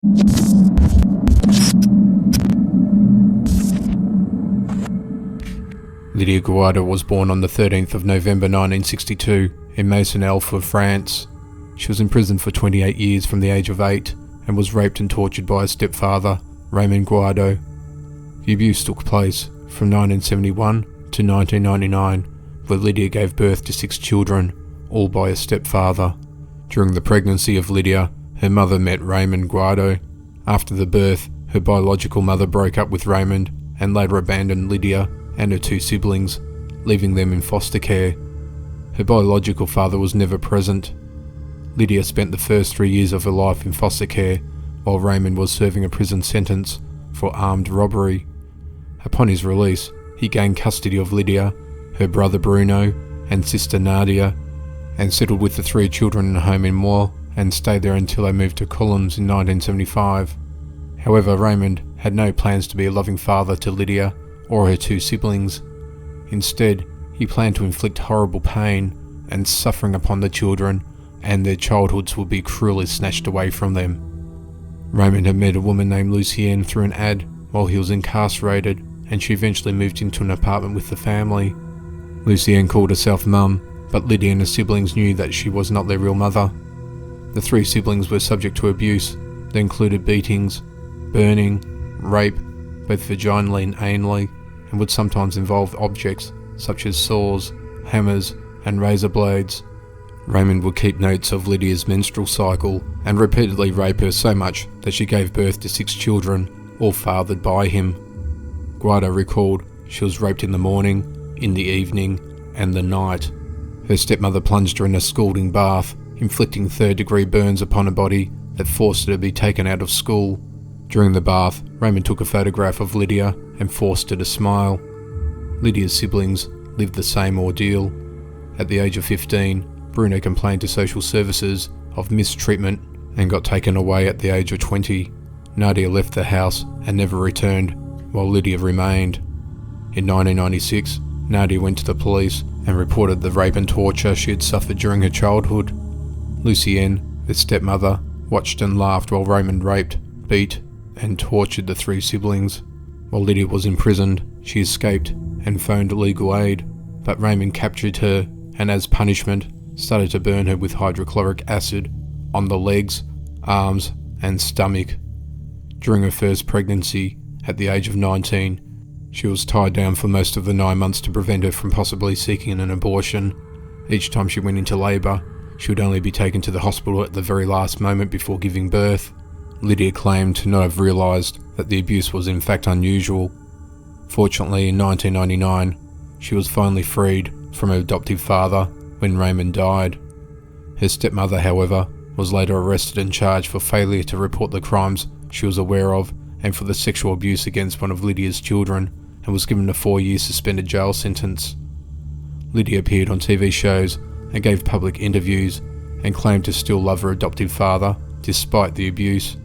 Lydia Gouardo was born on the 13th of November 1962 in Maisons-Alfort, France. She was imprisoned for 28 years from the age of 8 and was raped and tortured by her stepfather, Raymond Gourado. The abuse took place from 1971 to 1999, where Lydia gave birth to 6 children, all by her stepfather. During the pregnancy of Lydia, her mother met Raymond Gourado. After the birth, her biological mother broke up with Raymond and later abandoned Lydia and her 2 siblings, leaving them in foster care. Her biological father was never present. Lydia spent the first 3 years of her life in foster care, while Raymond was serving a prison sentence for armed robbery. Upon his release, he gained custody of Lydia, her brother Bruno, and sister Nadia, and settled with the 3 children in a home in Meaux and stayed there until they moved to Coulommes in 1975. However, Raymond had no plans to be a loving father to Lydia or her 2 siblings. Instead, he planned to inflict horrible pain and suffering upon the children, and their childhoods would be cruelly snatched away from them. Raymond had met a woman named Lucienne through an ad while he was incarcerated, and she eventually moved into an apartment with the family. Lucienne called herself Mum, but Lydia and her siblings knew that she was not their real mother. The 3 siblings were subject to abuse that included beatings, burning, rape, both vaginally and anally, and would sometimes involve objects such as saws, hammers, and razor blades. Raymond would keep notes of Lydia's menstrual cycle and repeatedly rape her so much that she gave birth to 6 children, all fathered by him. Gouardo recalled she was raped in the morning, in the evening, and the night. Her stepmother plunged her in a scalding bath, inflicting 3rd-degree burns upon her body that forced her to be taken out of school. During the bath, Raymond took a photograph of Lydia and forced her to smile. Lydia's siblings lived the same ordeal. At the age of 15, Bruno complained to social services of mistreatment and got taken away at the age of 20. Nadia left the house and never returned, while Lydia remained. In 1996, Nadia went to the police and reported the rape and torture she had suffered during her childhood. Lucienne, the stepmother, watched and laughed while Raymond raped, beat, and tortured the 3 siblings. While Lydia was imprisoned, she escaped and phoned legal aid, but Raymond captured her and, as punishment, started to burn her with hydrochloric acid on the legs, arms, and stomach. During her first pregnancy, at the age of 19, she was tied down for most of the 9 months to prevent her from possibly seeking an abortion. Each time she went into labour, she would only be taken to the hospital at the very last moment before giving birth. Lydia claimed to not have realised that the abuse was in fact unusual. Fortunately, in 1999, she was finally freed from her adoptive father when Raymond died. Her stepmother, however, was later arrested and charged for failure to report the crimes she was aware of and for the sexual abuse against one of Lydia's children, and was given a 4-year suspended jail sentence. Lydia appeared on TV shows and gave public interviews and claimed to still love her adoptive father despite the abuse.